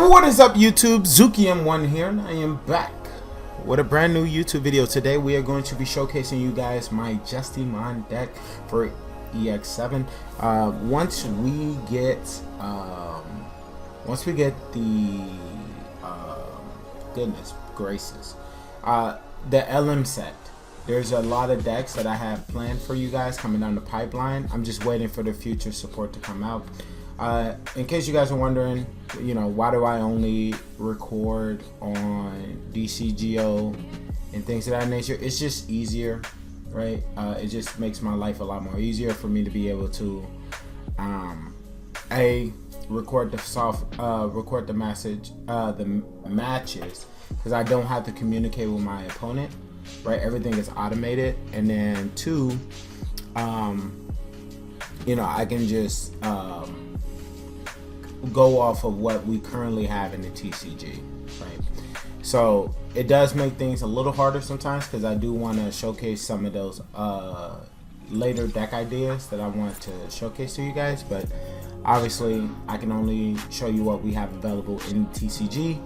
What is up, YouTube? Justimon here, and I am back with a brand new YouTube video. Today we are going to be showcasing you guys my Justimon deck for EX7. Once we get the goodness gracious, the LM set. There's a lot of decks that I have planned for you guys coming down the pipeline. I'm just waiting for the future support to come out. In case you guys are wondering, why do I only record on DCGO and things of that nature? It's just easier, right? It just makes my life a lot more easier for me to be able to record the matches, because I don't have to communicate with my opponent, right? Everything is automated. And then two, I can just go off of what we currently have in the TCG, right? So it does make things a little harder sometimes, because I do want to showcase some of those later deck ideas that I want to showcase to you guys, but obviously I can only show you what we have available in TCG,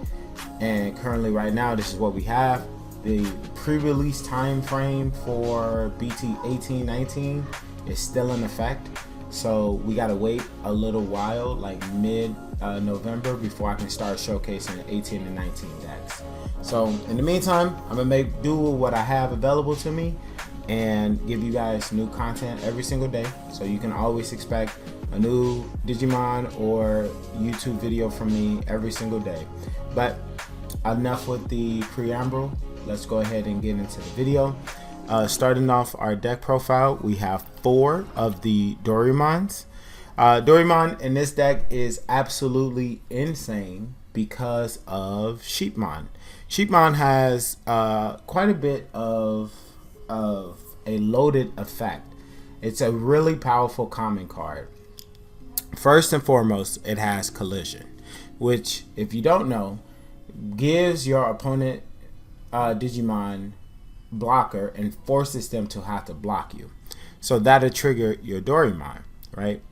and currently right now this is what we have. The pre-release time frame for BT 1819 is still in effect. So we gotta wait a little while, like mid-November, before I can start showcasing 18 and 19 decks. So in the meantime, I'm gonna make do with what I have available to me and give you guys new content every single day. So you can always expect a new Digimon or YouTube video from me every single day. But enough with the preamble. Let's go ahead and get into the video. Starting off our deck profile, we have 4 of the Doraemons. Doraemon in this deck is absolutely insane because of Sheepmon. Sheepmon has quite a bit of a loaded effect. It's a really powerful common card. First and foremost, it has Collision, which, if you don't know, gives your opponent Digimon blocker and forces them to have to block you. So that'll trigger your Doraemon, right?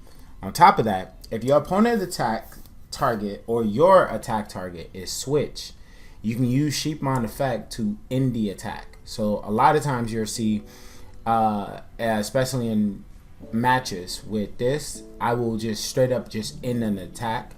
On top of that, if your opponent's attack target or your attack target is switch, you can use Sheepmon effect to end the attack. So a lot of times you'll see, especially in matches with this, I will just straight up just end an attack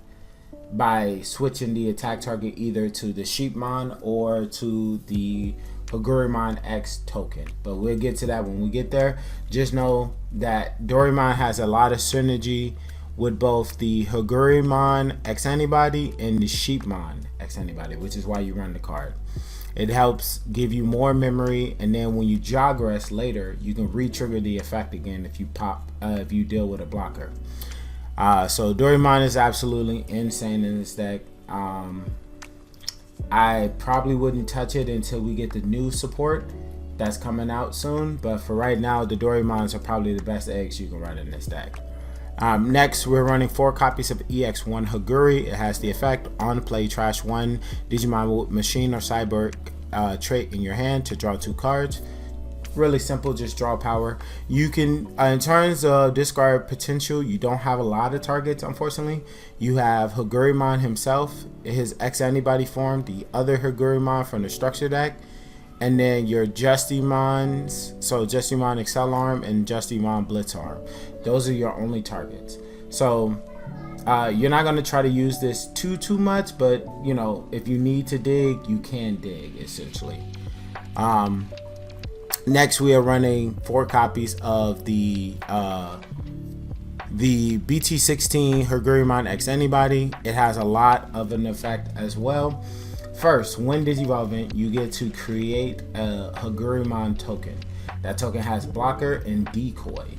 by switching the attack target either to the Sheepmon or to the Digimon EX token. But we'll get to that when we get there. Just know that Doraemon has a lot of synergy with both the Digimon EX Antibody and the Sheepmon EX Antibody, which is why you run the card. It helps give you more memory, and then when you jogress later, you can re-trigger the effect again if you deal with a blocker. So Doraemon is absolutely insane in this deck. I probably wouldn't touch it until we get the new support that's coming out soon, but for right now, the Doraemons are probably the best eggs you can run in this deck. Next, we're running 4 copies of EX1 Haguri. It has the effect: on play, trash 1 Digimon with machine or cyborg trait in your hand to draw 2 cards. Really simple, just draw power. You can, in terms of discard potential, you don't have a lot of targets, unfortunately. You have Hagurimon himself, his X Antibody form, the other Hagurimon from the structure deck, and then your Justimons, so Justimon Excel Arm and Justimon Blitz Arm. Those are your only targets. So you're not going to try to use this too much, but if you need to dig, you can dig, essentially. Next, we are running 4 copies of the BT16 Hagurimon EX Antibody. It has a lot of an effect as well. First, when digivolving, you get to create a Hagurimon token. That token has blocker and decoy,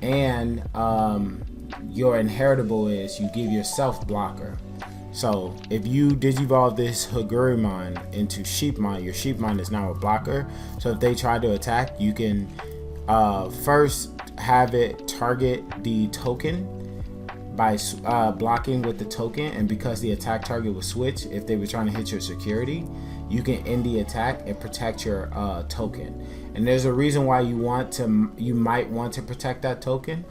and your inheritable is you give yourself blocker. So if you digivolve this Hagurimon into Sheepmon, your Sheepmon is now a blocker. So if they try to attack, you can first have it target the token by blocking with the token, and because the attack target was switch, if they were trying to hit your security, you can end the attack and protect your token. And there's a reason why you might want to protect that token,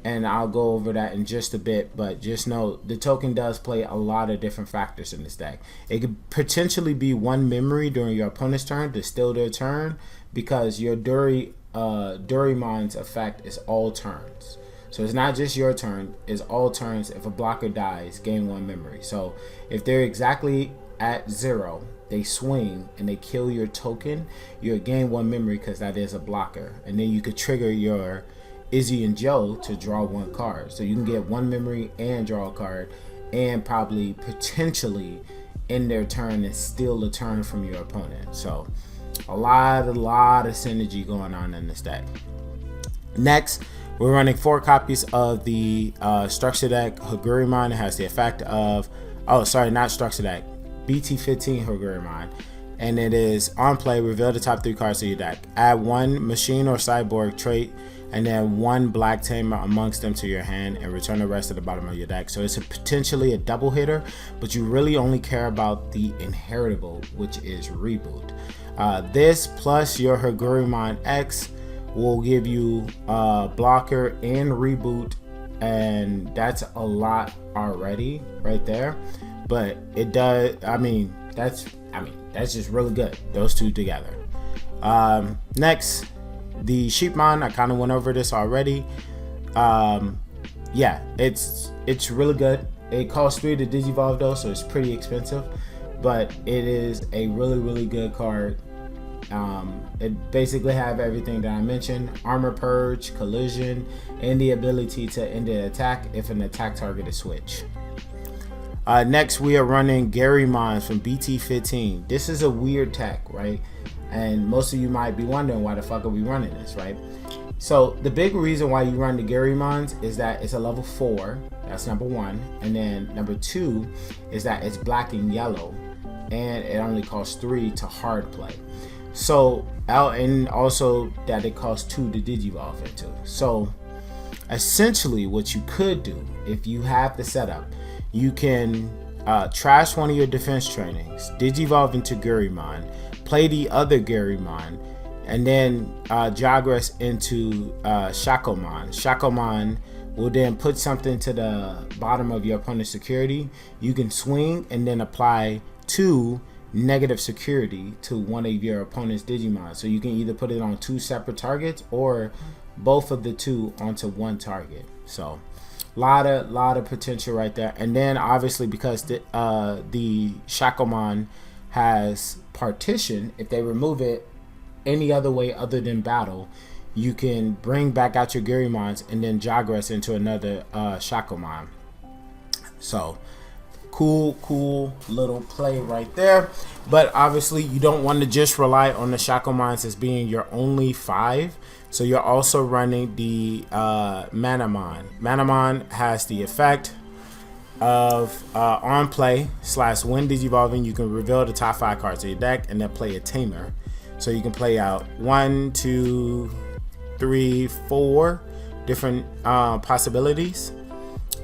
and I'll go over that in just a bit, but just know the token does play a lot of different factors in this deck. It could potentially be one memory during your opponent's turn to steal their turn, because your Durimon's effect is all turns. So it's not just your turn, it's all turns. If a blocker dies, gain one memory. So if they're exactly at 0, they swing and they kill your token, you gain one memory because that is a blocker. And then you could trigger your Izzy and Joe to draw one card. So you can get one memory and draw a card, and probably potentially end their turn and steal a turn from your opponent. So a lot of synergy going on in this deck. Next, we're running 4 copies of the structure deck Hagurimon. It has the effect of, oh sorry, not structure deck, BT15 Hagurimon. And it is on play, reveal the top 3 cards of your deck. Add 1 machine or cyborg trait, and then 1 black tamer amongst them to your hand, and return the rest to the bottom of your deck. So it's potentially a double hitter, but you really only care about the inheritable, which is reboot. This plus your Hagurimon EX will give you blocker and reboot, and that's a lot already right there. But it does, that's just really good, those two together. Next, the Sheepmon, I kind of went over this already. Yeah, it's really good. It costs 3 to Digivolve though, so it's pretty expensive, but it is a really good card. It basically have everything that I mentioned: armor purge, collision, and the ability to end an attack if an attack target is switched. Next, we are running Garymon from BT15. This is a weird tech, right? And most of you might be wondering, why the fuck are we running this, right? So the big reason why you run the Garymons is that it's a level 4. That's number 1. And then number 2 is that it's black and yellow, and it only costs 3 to hard play. So and also that it costs 2 to Digivolve into. So essentially what you could do, if you have the setup, you can trash one of your defense trainings, Digivolve into Garymon, play the other Garymon, and then Jogress into Shakomon. Shakomon will then put something to the bottom of your opponent's security. You can swing and then apply 2 negative security to one of your opponent's Digimon. So you can either put it on 2 separate targets or both of the 2 onto 1 target. So lot of potential right there. And then obviously, because the Shakomon has partition, if they remove it any other way other than battle, you can bring back out your Garymons and then Jogress into another Shakomon. So cool little play right there. But obviously you don't want to just rely on the Shakomons as being your only 5. So you're also running the Manamon. Manamon has the effect of on play / when Digivolving, you can reveal the top 5 cards of your deck and then play a tamer. So you can play out 1, 2, 3, 4 different possibilities,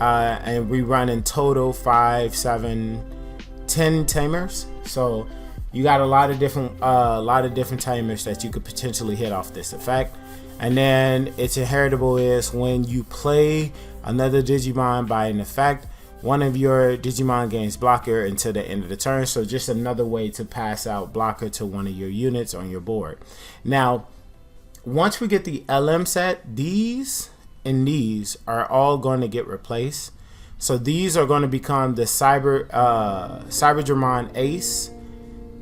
and we run in total 5, 7, 10 tamers. So you got a lot of different tamers that you could potentially hit off this effect. And then its inheritable is when you play another Digimon by an effect, one of your Digimon gains blocker until the end of the turn. So just another way to pass out blocker to one of your units on your board. Now, once we get the LM set, these and these are all going to get replaced. So these are going to become the Cyberdramon Ace,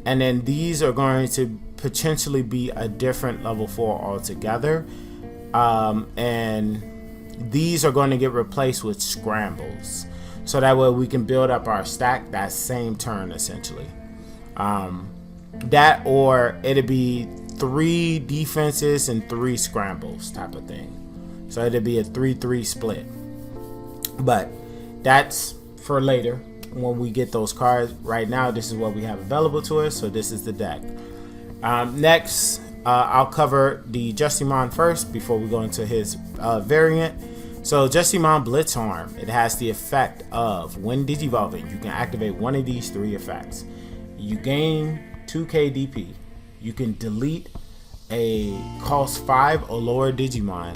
and then these are going to potentially be a different level 4 altogether. And these are going to get replaced with scrambles. So that way we can build up our stack that same turn, essentially. That, or it'd be 3 defenses and 3 scrambles type of thing. So it'd be a 3-3 split. But that's for later when we get those cards. Right now, this is what we have available to us. So this is the deck. Next, I'll cover the Justimon first before we go into his variant. So Justimon Blitzarm, it has the effect of when Digivolving, you can activate one of these 3 effects. You gain 2 KDP. You can delete a cost 5 or lower Digimon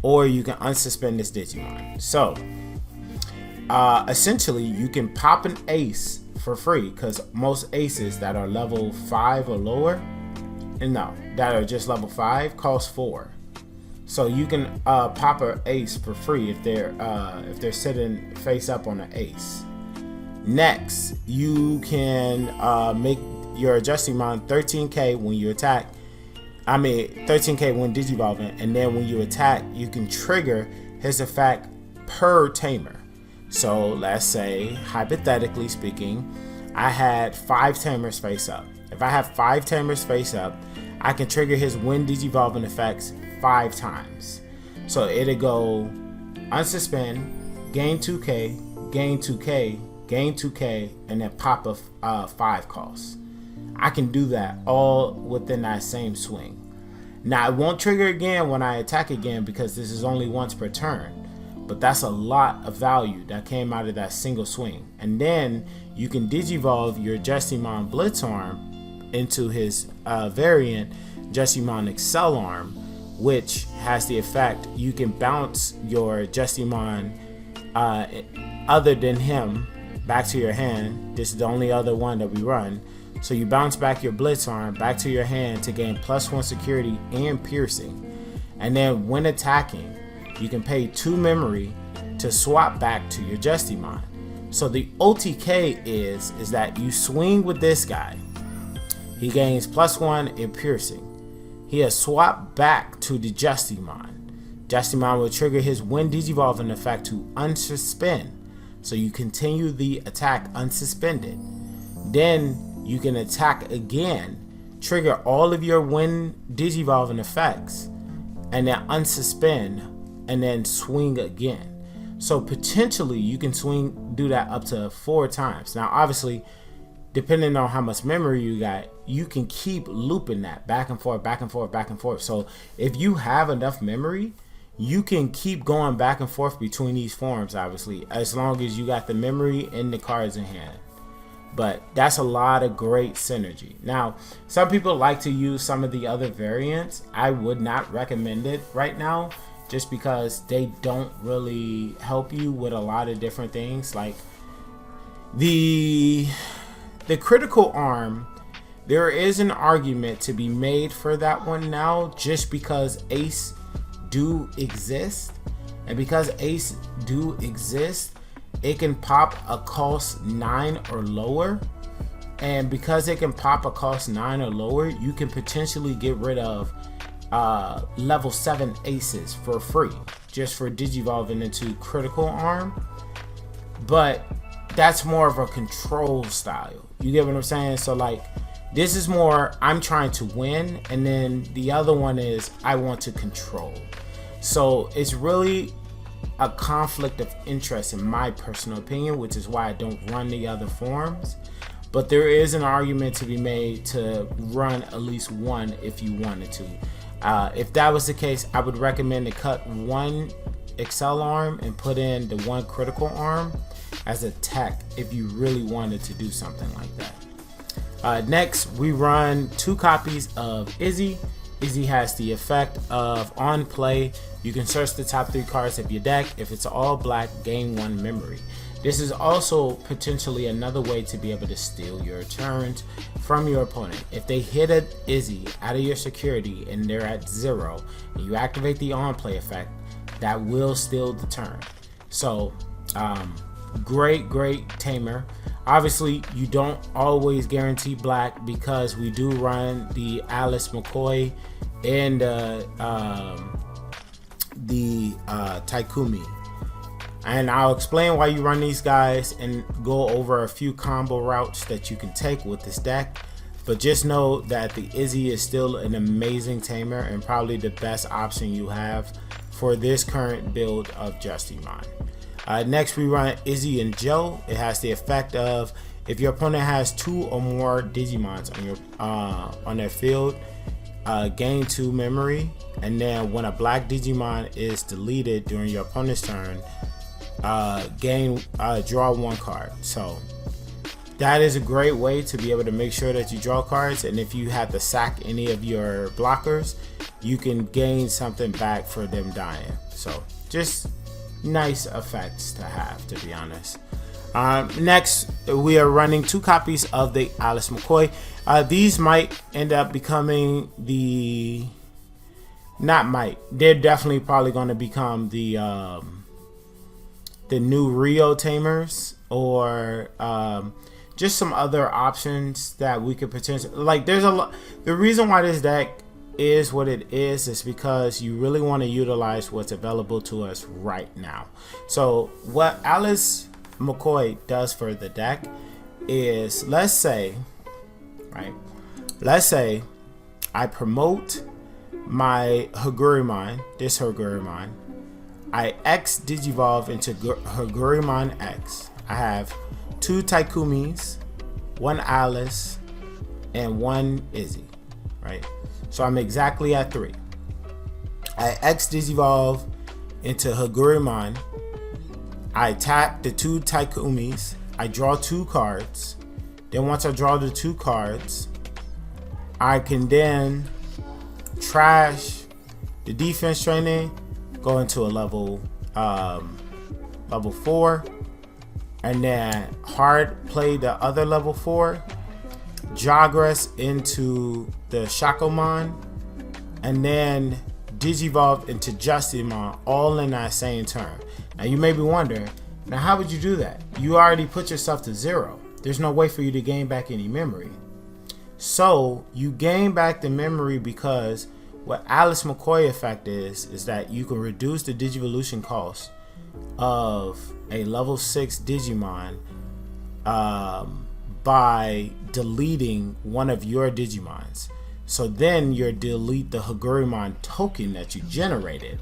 or you can unsuspend this Digimon. So essentially you can pop an ace for free, because most aces that are level 5 or lower, and no, that are just level 5, cost 4. So you can pop an ace for free if they're sitting face up on an ace. Next, you can make your Justimon 13k when you attack. 13k when digivolving, and then when you attack, you can trigger his effect per tamer. So let's say, hypothetically speaking, I had 5 tamers face up. If I have 5 tamers face up, I can trigger his when digivolving effects 5 times. So it'll go unsuspend, gain 2k, gain 2k, gain 2k, and then pop a 5 cost. I can do that all within that same swing. Now it won't trigger again when I attack again, because this is only once per turn. But that's a lot of value that came out of that single swing. And then you can digivolve your Justimon Blitz Arm into his variant Justimon Excel Arm, which has the effect you can bounce your Justimon other than him back to your hand. This is the only other one that we run. So you bounce back your Blitz Arm back to your hand to gain +1 security and piercing. And then when attacking, you can pay 2 memory to swap back to your Justimon. So the OTK is that you swing with this guy, he gains +1 in piercing. He has swapped back to the Justimon. Justimon will trigger his when digivolving effect to unsuspend. So you continue the attack unsuspended. Then you can attack again, trigger all of your when digivolving effects, and then unsuspend, and then swing again. So potentially you can do that up to 4 times. Now obviously, depending on how much memory you got, you can keep looping that back and forth, back and forth, back and forth. So if you have enough memory, you can keep going back and forth between these forms, obviously, as long as you got the memory and the cards in hand. But that's a lot of great synergy. Now, some people like to use some of the other variants. I would not recommend it right now, just because they don't really help you with a lot of different things. Like the critical arm, there is an argument to be made for that one now, just because ace do exist. And because ace do exist, it can pop a cost 9 or lower. And because it can pop a cost 9 or lower, you can potentially get rid of level 7 aces for free, just for digivolving into critical arm. But that's more of a control style. You get what I'm saying? So like, this is more, I'm trying to win, and then the other one is I want to control. So it's really a conflict of interest in my personal opinion, which is why I don't run the other forms. But there is an argument to be made to run at least one if you wanted to. If that was the case, I would recommend to cut 1 Excel arm and put in the 1 critical arm as a tech if you really wanted to do something like that. Next, we run 2 copies of Izzy. Izzy has the effect of on play, you can search the top 3 cards of your deck. If it's all black, gain 1 memory. This is also potentially another way to be able to steal your turns from your opponent. If they hit an Izzy out of your security and they're at 0, and you activate the on play effect, that will steal the turn. So great tamer. Obviously, you don't always guarantee black, because we do run the Alice McCoy and the Taikumi. And I'll explain why you run these guys and go over a few combo routes that you can take with this deck. But just know that the Izzy is still an amazing tamer and probably the best option you have for this current build of Justimon. Next, we run Izzy and Joe. It has the effect of, if your opponent has 2 or more Digimons on their field, gain 2 memory. And then when a black Digimon is deleted during your opponent's turn, draw 1 card. So that is a great way to be able to make sure that you draw cards. And if you have to sack any of your blockers, you can gain something back for them dying. So just nice effects to have, to be honest. Next, we are running 2 copies of the Alice McCoy. These might end up becoming the... Not might. They're definitely probably going to become the new Rio Tamers, or just some other options that we could potentially... Like, there's a lot... The reason why this deck is what it is because you really want to utilize what's available to us right now. So what Alice McCoy does for the deck is, let's say I promote my Hagurimon, this Hagurimon, I X Digivolve into Hagurimon X. I have 2 Taikumis, 1 Alice, and 1 Izzy, right? So I'm exactly at 3. I X Digivolve into Hagurimon. I tap the 2 Taikumis. I draw 2 cards. Then once I draw the 2 cards, I can then trash the defense training, go into a level 4, and then hard play the other level 4, Jogress into the Shakomon, and then Digivolve into Justimon, all in that same turn. Now you may be wondering, now how would you do that? You already put yourself to 0. There's no way for you to gain back any memory. So you gain back the memory because what Alice McCoy effect is that you can reduce the Digivolution cost of a level 6 Digimon by deleting one of your Digimons. So then you delete the Hagurimon token that you generated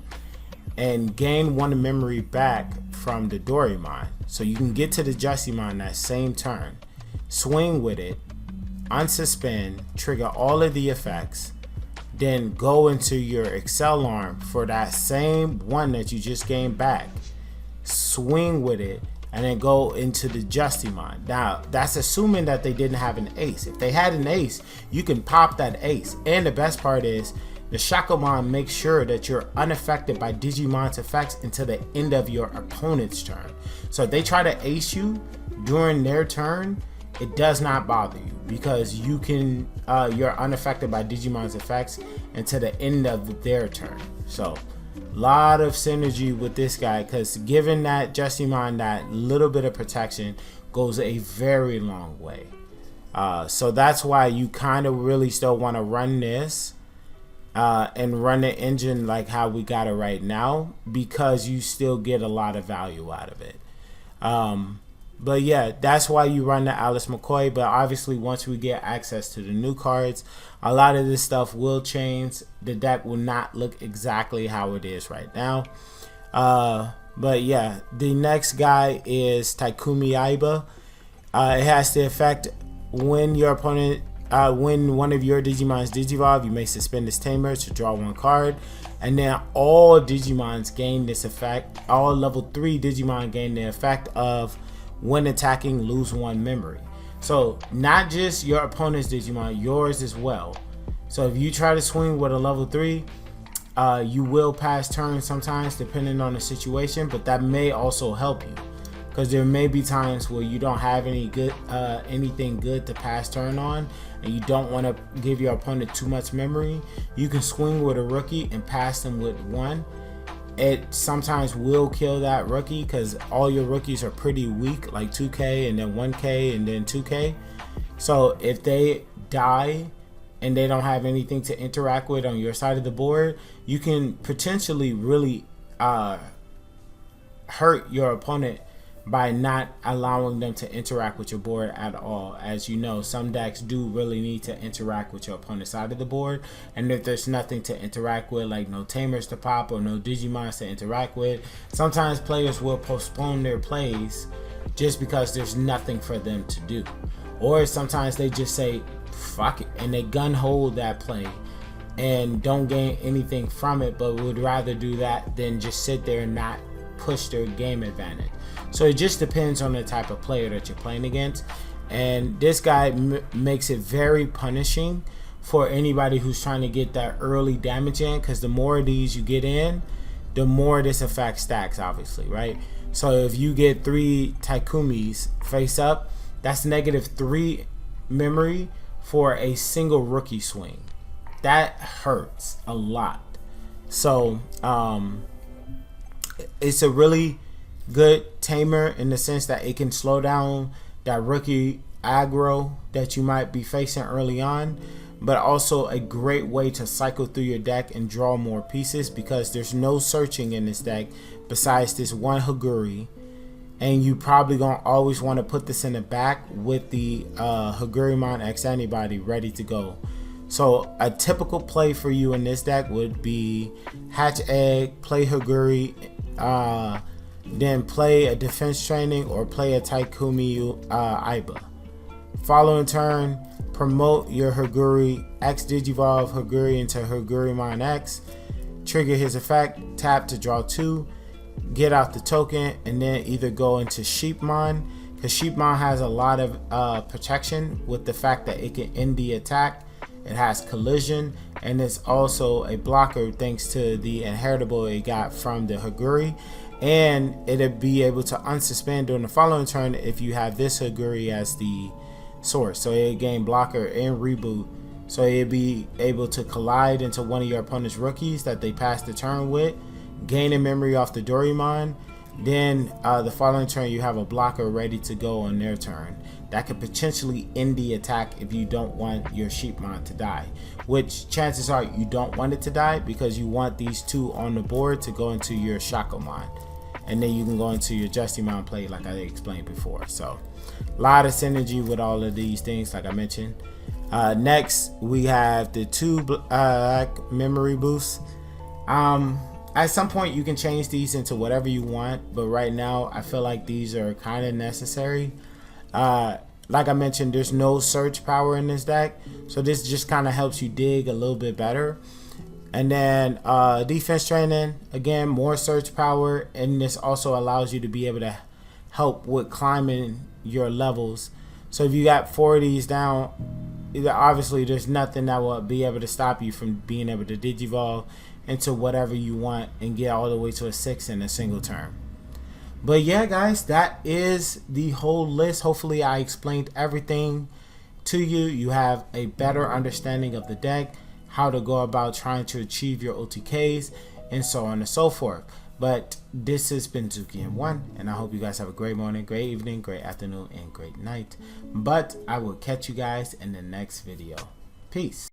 and gain 1 memory back from the Doraemon. So you can get to the Justimon that same turn, swing with it, unsuspend, trigger all of the effects, then go into your Excel arm for that same one that you just gained back, swing with it, and then go into the Justimon. Now, that's assuming that they didn't have an ace. If they had an ace, you can pop that ace. And the best part is, the Shakomon makes sure that you're unaffected by Digimon's effects until the end of your opponent's turn. So if they try to ace you during their turn, it does not bother you because you're unaffected by Digimon's effects until the end of their turn. So a lot of synergy with this guy, because giving that Justimon that little bit of protection goes a very long way. So that's why you kind of really still want to run this and run the engine like how we got it right now, because you still get a lot of value out of it. But yeah, that's why you run the Alice McCoy. But obviously once we get access to the new cards, a lot of this stuff will change. The deck will not look exactly how it is right now. But yeah, the next guy is Taikumi Aiba. It has the effect when your opponent, when one of your Digimons Digivolve, you may suspend this tamer to draw 1 card. And then all Digimons gain this effect. All level 3 Digimon gain the effect of when attacking, lose 1 memory. So not just your opponent's Digimon, yours as well. So if you try to swing with a level 3, you will pass turns sometimes depending on the situation, but that may also help you, because there may be times where you don't have anything good to pass turn on, and you don't want to give your opponent too much memory. You can swing with a rookie and pass them with 1. It sometimes will kill that rookie because all your rookies are pretty weak, like 2k and then 1k and then 2k. So if they die and they don't have anything to interact with on your side of the board, you can potentially really hurt your opponent by not allowing them to interact with your board at all. As you know, some decks do really need to interact with your opponent's side of the board, and if there's nothing to interact with, like no tamers to pop or no Digimons to interact with, sometimes players will postpone their plays just because there's nothing for them to do. Or sometimes they just say fuck it and they gun hold that play and don't gain anything from it, but would rather do that than just sit there and not push their game advantage. So it just depends on the type of player that you're playing against, and this guy makes it very punishing for anybody who's trying to get that early damage in, because the more of these you get in, the more this effect stacks, obviously, right? So if you get 3 Taikumis face up, that's -3 memory for a single rookie swing. That hurts a lot. So it's a really good tamer in the sense that it can slow down that rookie aggro that you might be facing early on, but also a great way to cycle through your deck and draw more pieces, because there's no searching in this deck besides this one Haguri, and you probably gonna always want to put this in the back with the Hagurimon EX antibody ready to go. So a typical play for you in this deck would be hatch egg, play Haguri, then play a defense training or play a Taikumi Aiba. Following turn, promote your Haguri, X Digivolve Haguri into Hagurimon X, trigger his effect, tap to draw 2, get out the token, and then either go into Sheepmon, because Sheepmon has a lot of protection with the fact that it can end the attack. It has collision, and it's also a blocker thanks to the inheritable it got from the Haguri, and it'll be able to unsuspend during the following turn if you have this Haguri as the source. So it gain blocker and reboot, so it'll be able to collide into one of your opponent's rookies that they pass the turn with, gain a memory off the Doraemon. Then the following turn you have a blocker ready to go on their turn that could potentially end the attack if you don't want your Sheepmon to die, which chances are you don't want it to die, because you want these 2 on the board to go into your Shakomon, and then you can go into your Justimon play like I explained before. So a lot of synergy with all of these things, like I mentioned. Next we have the 2 black memory boosts. At some point you can change these into whatever you want, but right now I feel like these are kind of necessary. Like I mentioned, there's no search power in this deck, so this just kind of helps you dig a little bit better. And then defense training, again, more search power, and this also allows you to be able to help with climbing your levels. So if you got 4 of these down, obviously there's nothing that will be able to stop you from being able to digivolve into whatever you want and get all the way to a 6 in a single turn. But yeah, guys, that is the whole list. Hopefully I explained everything to you. You have a better understanding of the deck, how to go about trying to achieve your OTKs, and so on and so forth. But this has been Zuki1, and I hope you guys have a great morning, great evening, great afternoon, and great night. But I will catch you guys in the next video. Peace.